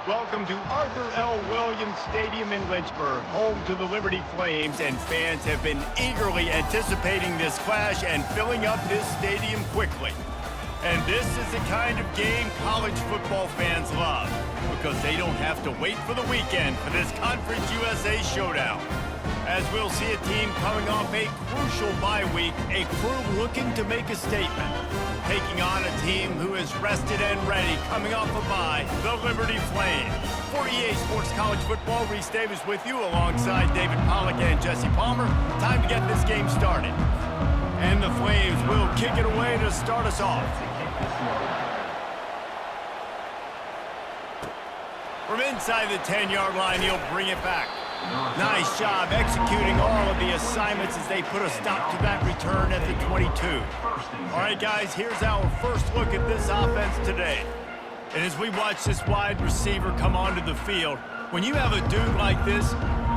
Welcome to Arthur L. Williams Stadium in Lynchburg, home to the Liberty Flames, and fans have been eagerly anticipating this clash and filling up this stadium quickly. And this is the kind of game college football fans love, because they don't have to wait for the weekend for this Conference USA showdown. As we'll see a team coming off a crucial bye week, a crew looking to make a statement, taking on a team who is rested and ready coming off a bye, the Liberty Flames. For EA Sports College Football, Reese Davis with you alongside David Pollack and Jesse Palmer. Time to get this game started. And the Flames will kick it away to start us off. From inside the 10-yard line, he'll bring it back. Nice job executing all of the assignments as they put a stop to that return at the 22. All right, guys, here's our first look at this offense today. And as we watch this wide receiver come onto the field, when you have a dude like this,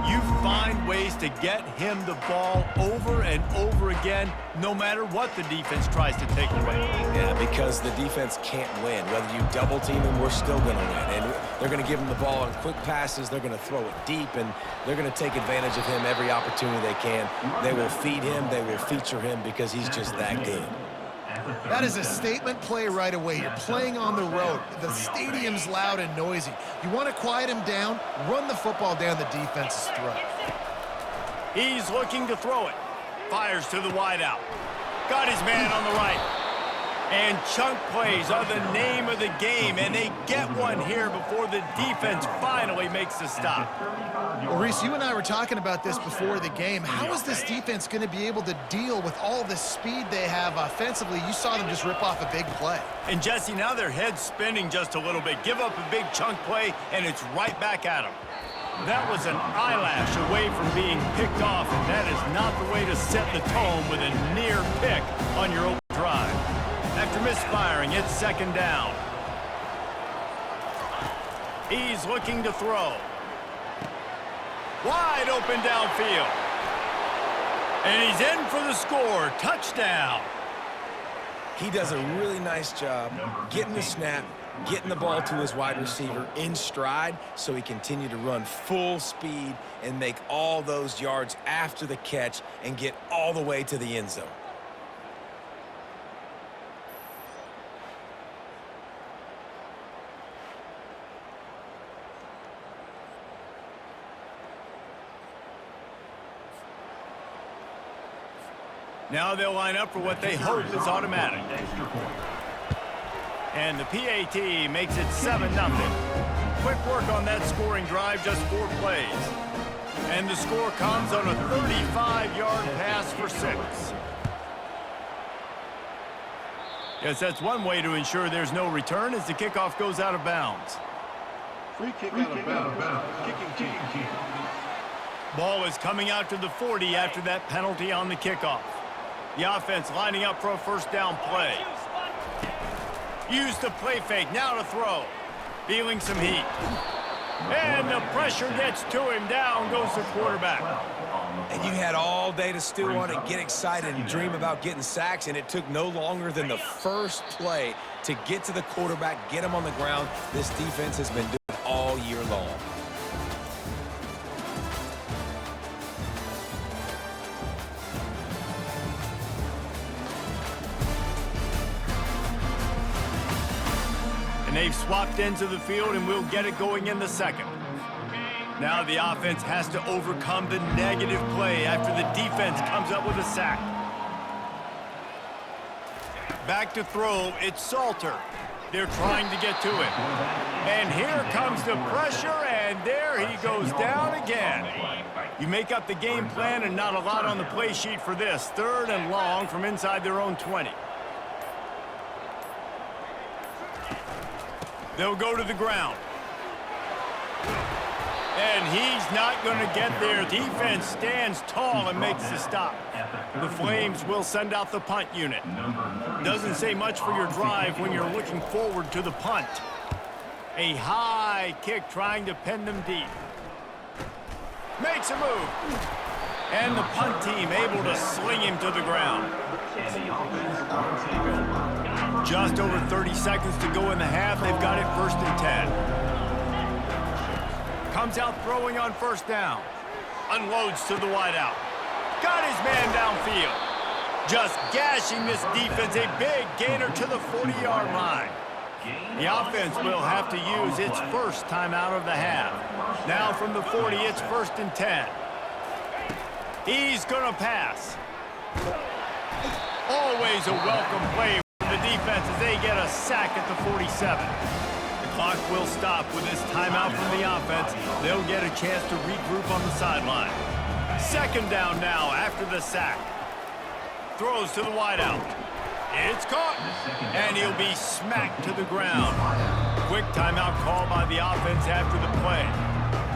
you find ways to get him the ball over and over again, no matter what the defense tries to take away. Yeah, because the defense can't win. Whether you double team him, we're still going to win. And they're going to give him the ball on quick passes. They're going to throw it deep, and they're going to take advantage of him every opportunity they can. They will feed him. They will feature him because he's just that good. That is a statement play right away. You're playing on the road. The stadium's loud and noisy. You want to quiet him down, run the football down the defense's throat. He's looking to throw it. Fires to the wideout. Got his man on the right. And chunk plays are the name of the game, and they get one here before the defense finally makes the stop. Well, Reese, you and I were talking about this before the game. How is this defense going to be able to deal with all the speed they have offensively? You saw them just rip off a big play. And, Jesse, now their head's spinning just a little bit. Give up a big chunk play, and it's right back at them. That was an eyelash away from being picked off, and that is not the way to set the tone with a near pick on your open drive. After misfiring, it's second down. He's looking to throw. Wide open downfield. And he's in for the score. Touchdown. He does a really nice job getting the snap, getting the ball to his wide receiver in stride so he continue to run full speed and make all those yards after the catch and get all the way to the end zone. Now they'll line up for what they hope is automatic. And the PAT makes it 7-0. Quick work on that scoring drive, just 4 plays. And the score comes on a 35-yard pass for 6. Yes, that's one way to ensure there's no return as the kickoff goes out of bounds. Free kick out of bounds. Kicking team. Ball is coming out to the 40 after that penalty on the kickoff. The offense lining up for a first down play. Use the play fake, now to throw. Feeling some heat. And the pressure gets to him. Down goes the quarterback. And you had all day to stew on it, get excited, and dream about getting sacks, and it took no longer than the first play to get to the quarterback, get him on the ground. This defense has been doing all year long. They've swapped ends of the field, and we'll get it going in the second. Now the offense has to overcome the negative play after the defense comes up with a sack. Back to throw, it's Salter. They're trying to get to it. And here comes the pressure, and there he goes down again. You make up the game plan, and not a lot on the play sheet for this. 3rd and long from inside their own 20. They'll go to the ground. And he's not going to get there. Defense stands tall and makes the stop. The Flames will send out the punt unit. Doesn't say much for your drive when you're looking forward to the punt. A high kick trying to pin them deep. Makes a move. And the punt team able to sling him to the ground. Just over 30 seconds to go in the half. They've got it 1st and 10. Comes out throwing on first down. Unloads to the wideout. Got his man downfield. Just gashing this defense, a big gainer to the 40-yard line. The offense will have to use its first timeout of the half. Now from the 40, it's 1st and 10. He's going to pass. Always a welcome play for the defense as they get a sack at the 47. The clock will stop with this timeout from the offense. They'll get a chance to regroup on the sideline. 2nd down now after the sack. Throws to the wideout. It's caught, and he'll be smacked to the ground. Quick timeout call by the offense after the play.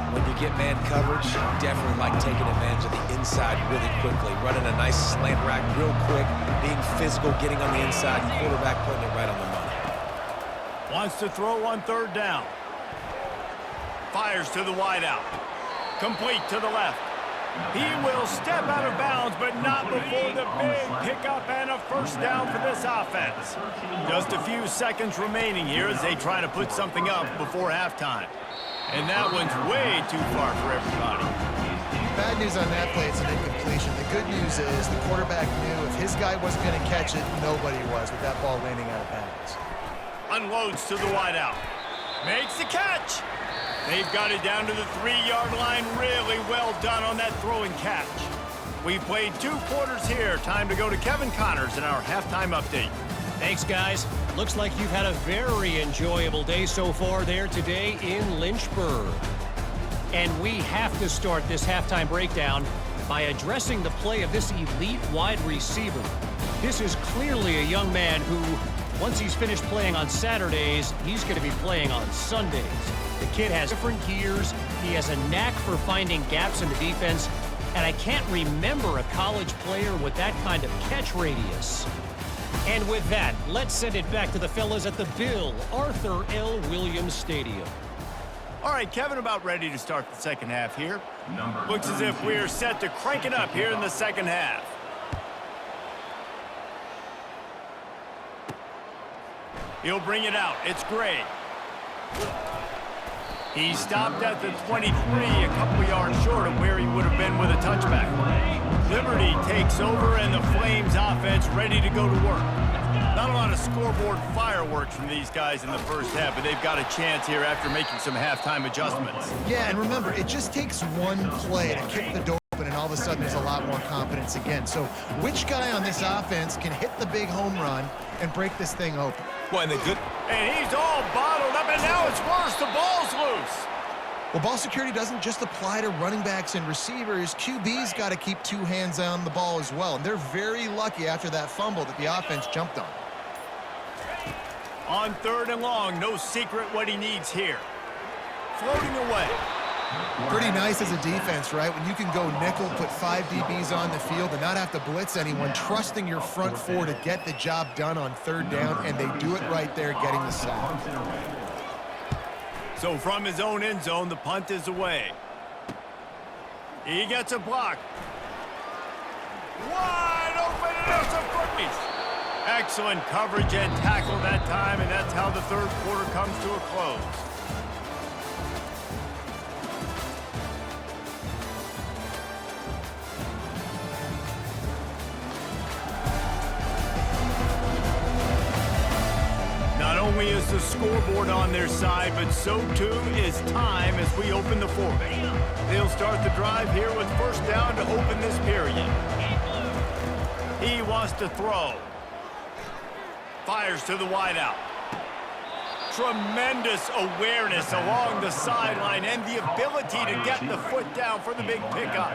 When you get man coverage, you definitely like taking advantage of the inside really quickly. Running a nice slant rack real quick, being physical, getting on the inside, and quarterback putting it right on the money. Wants to throw on 3rd down. Fires to the wideout. Complete to the left. He will step out of bounds, but not before the big pickup and a 1st down for this offense. Just a few seconds remaining here as they try to put something up before halftime. And that one's way too far for everybody. Bad news on that play, it's an incompletion. The good news is the quarterback knew if his guy wasn't going to catch it, nobody was with that ball landing out of bounds. Unloads to the wideout. Makes the catch. They've got it down to the 3-yard line. Really well done on that throw and catch. We've played 2 quarters here. Time to go to Kevin Connors in our halftime update. Thanks, guys. Looks like you've had a very enjoyable day so far there today in Lynchburg. And we have to start this halftime breakdown by addressing the play of this elite wide receiver. This is clearly a young man who, once he's finished playing on Saturdays, he's going to be playing on Sundays. The kid has different gears. He has a knack for finding gaps in the defense. And I can't remember a college player with that kind of catch radius. And with that, let's send it back to the fellas at the Bill Arthur L. Williams Stadium. All right, Kevin, about ready to start the 2nd half here. Looks as if we're set to crank it up here in the 2nd half. He'll bring it out. It's Gray. He stopped at the 23, a couple yards short of where he would have been with a touchback. Liberty takes over, and the Flames offense ready to go to work. Not a lot of scoreboard fireworks from these guys in the 1st half, but they've got a chance here after making some halftime adjustments. Yeah, and remember, it just takes one play to kick the door open, and all of a sudden there's a lot more confidence again. So which guy on this offense can hit the big home run and break this thing open? Well, and the good... And he's all bottled up, and now it's worse. The ball's loose. Well, ball security doesn't just apply to running backs and receivers. QB's got to keep 2 hands on the ball as well. And they're very lucky after that fumble that the offense jumped on. On 3rd and long, no secret what he needs here. Floating away. Pretty nice as a defense, right? When you can go nickel, put 5 DBs on the field and not have to blitz anyone, trusting your front 4 to get the job done on 3rd down, and they do it right there, getting the sack. So from his own end zone, the punt is away. He gets a block. Wide open, and it's a freeze. Excellent coverage and tackle that time, and that's how the 3rd quarter comes to a close. Not only is the scoreboard on their side, but so too is time as we open the 4th. They'll start the drive here with 1st down to open this period. He wants to throw. Fires to the wideout. Tremendous awareness along the sideline and the ability to get the foot down for the big pickup.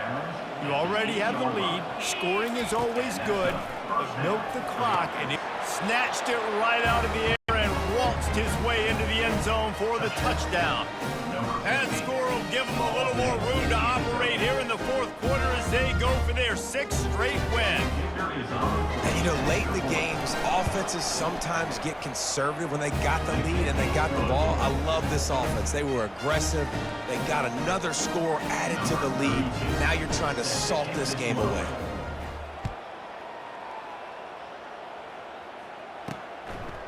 You already have the lead. Scoring is always good, but milk the clock, and he snatched it right out of the air and waltzed his way into the end zone for the touchdown. That score will give them a little more room to operate here in the 4th quarter as they go for their 6th straight win. And, you know, late in the games, offenses sometimes get conservative when they got the lead and they got the ball. I love this offense. They were aggressive. They got another score added to the lead. Now you're trying to salt this game away.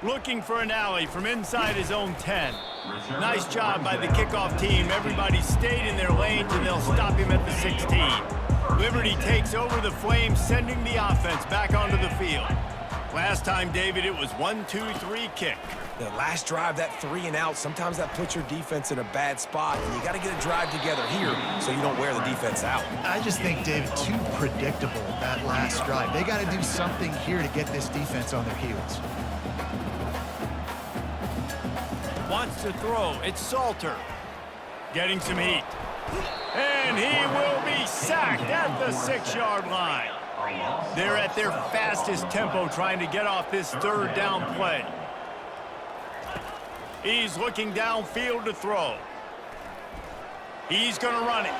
Looking for an alley from inside his own 10. Nice job by the kickoff team. Everybody stayed in their lanes, and they'll stop him at the 16. Liberty takes over the Flames, sending the offense back onto the field. Last time, David, it was 1-2-3 kick. The last drive, that 3 and out, sometimes that puts your defense in a bad spot, and you got to get a drive together here so you don't wear the defense out. I just think, David, too predictable, that last drive. They got to do something here to get this defense on their heels. Wants to throw. It's Salter. Getting some heat. And he will be sacked at the 6-yard line. They're at their fastest tempo trying to get off this third down play. He's looking downfield to throw. He's going to run it.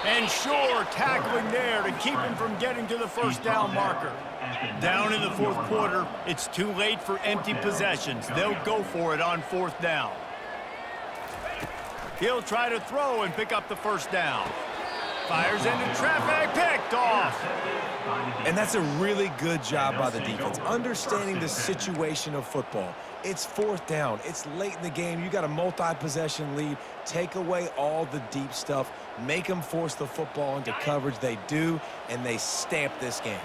And sure, tackling there to keep him from getting to the first down marker. Down in the fourth quarter, it's too late for empty possessions. They'll go for it on fourth down. He'll try to throw and pick up the first down. Fires into traffic, picked off. And that's a really good job by the defense, understanding the situation of football. It's fourth down. It's late in the game. You got a multi-possession lead. Take away all the deep stuff. Make them force the football into coverage. They do, and they stamp this game.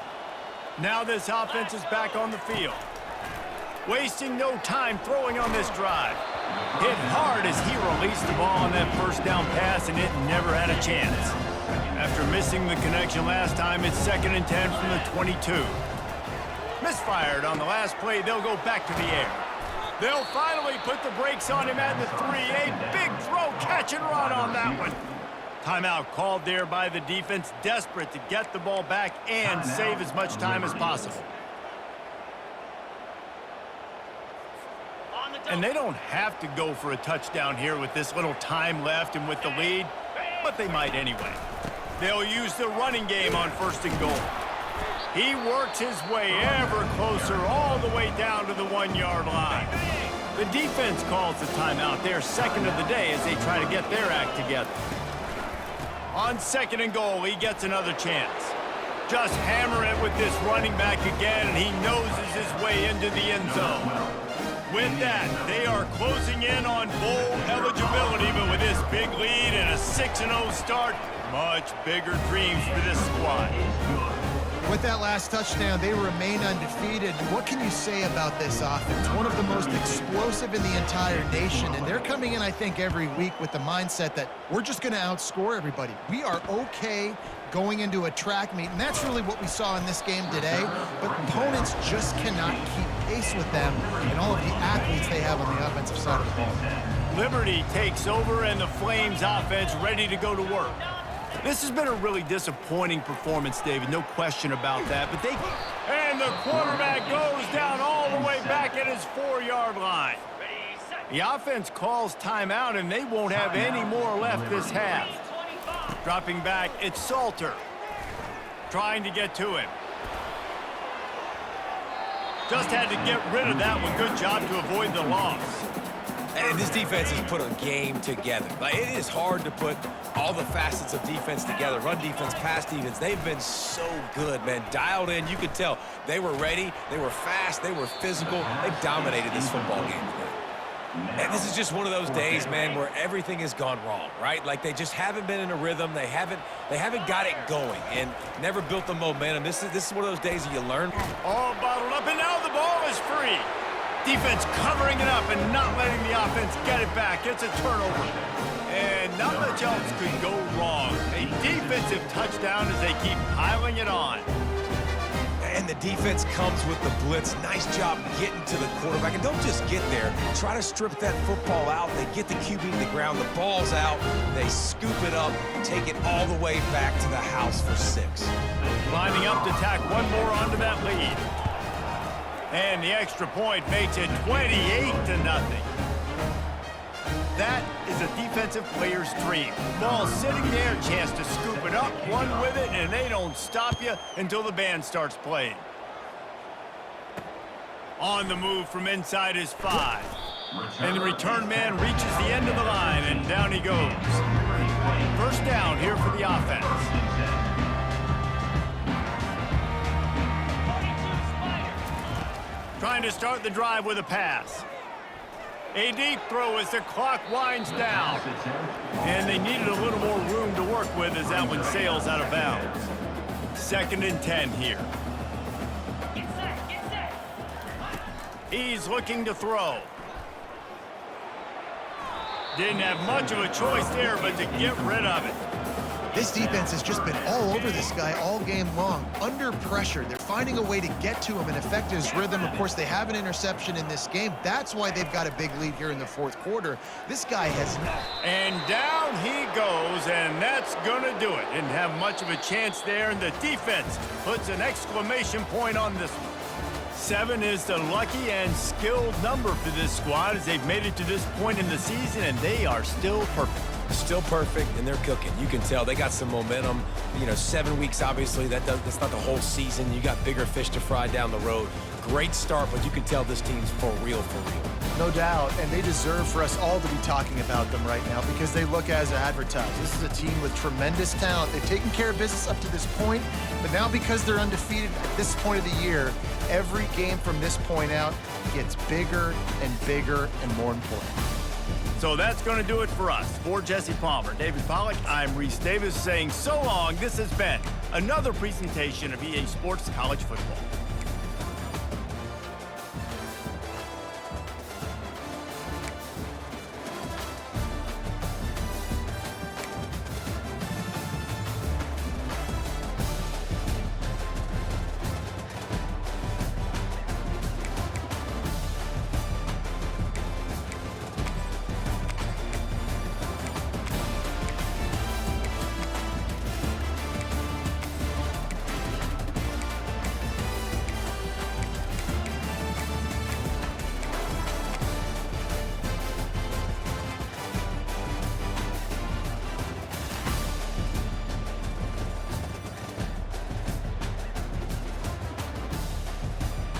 Now this offense is back on the field. Wasting no time throwing on this drive. Hit hard as he released the ball on that first down pass, and it never had a chance. After missing the connection last time, it's 2nd and 10 from the 22. Misfired on the last play. They'll go back to the air. They'll finally put the brakes on him at the 3. A big throw, catch and run on that one. Timeout called there by the defense, desperate to get the ball back and save as much time as possible. And they don't have to go for a touchdown here with this little time left and with the lead, but they might anyway. They'll use the running game on 1st and goal. He works his way ever closer all the way down to the 1-yard line. The defense calls the timeout. They're second of the day as they try to get their act together. On 2nd and goal, he gets another chance. Just hammer it with this running back again, and he noses his way into the end zone. With that, they are closing in on bowl eligibility, but with this big lead and a 6-0 start, much bigger dreams for this squad. With that last touchdown, they remain undefeated. What can you say about this offense? One of the most explosive in the entire nation, and they're coming in, I think, every week with the mindset that we're just going to outscore everybody. We are okay going into a track meet, and that's really what we saw in this game today, but opponents just cannot keep pace with them and all of the athletes they have on the offensive side of the ball. Liberty takes over, and the Flames offense ready to go to work. This has been a really disappointing performance, David, no question about that, but and the quarterback goes down all the way back at his 4-yard line. The offense calls timeout, and they won't have any more left this half. Dropping back, it's Salter. Trying to get to him. Just had to get rid of that one. Good job to avoid the loss. And this defense has put a game together. Like, it is hard to put all the facets of defense together. Run defense, pass defense. They've been so good, man. Dialed in. You could tell they were ready. They were fast. They were physical. They dominated this football game today. And this is just one of those days, man, where everything has gone wrong, right? Like, they just haven't been in a rhythm. They haven't got it going and never built the momentum. This is one of those days that you learn. All bottled up, and now the ball is free. Defense covering it up and not letting the offense get it back. It's a turnover. And not much else could go wrong. A defensive touchdown as they keep piling it on. And the defense comes with the blitz. Nice job getting to the quarterback. And don't just get there. Try to strip that football out. They get the QB to the ground. The ball's out. They scoop it up, take it all the way back to the house for 6. Lining up to tack one more onto that lead. And the extra point makes it 28-0. That is a defensive player's dream. Ball sitting there, chance to scoop it up, run with it, and they don't stop you until the band starts playing. On the move from inside his 5. And the return man reaches the end of the line, and down he goes. First down here for the offense. Trying to start the drive with a pass. A deep throw as the clock winds down. And they needed a little more room to work with as that one sails out of bounds. 2nd and 10 here. He's looking to throw. Didn't have much of a choice there, but to get rid of it. This defense has just been all over this guy all game long. Under pressure, they're finding a way to get to him and affect his rhythm. Of course, they have an interception in this game. That's why they've got a big lead here in the 4th quarter. This guy has not. And down he goes, and that's going to do it. Didn't have much of a chance there, and the defense puts an exclamation point on this one. 7 is the lucky and skilled number for this squad as they've made it to this point in the season, and they are still perfect. Still perfect, and they're cooking. You can tell they got some momentum. 7 weeks, obviously, that's not the whole season. You got bigger fish to fry down the road. Great start, but you can tell this team's for real, for real. No doubt, and they deserve for us all to be talking about them right now because they look as advertised. This is a team with tremendous talent. They've taken care of business up to this point, but now because they're undefeated at this point of the year, every game from this point out gets bigger and bigger and more important. So that's going to do it for us. For Jesse Palmer, David Pollack, I'm Reese Davis saying so long. This has been another presentation of EA Sports College Football.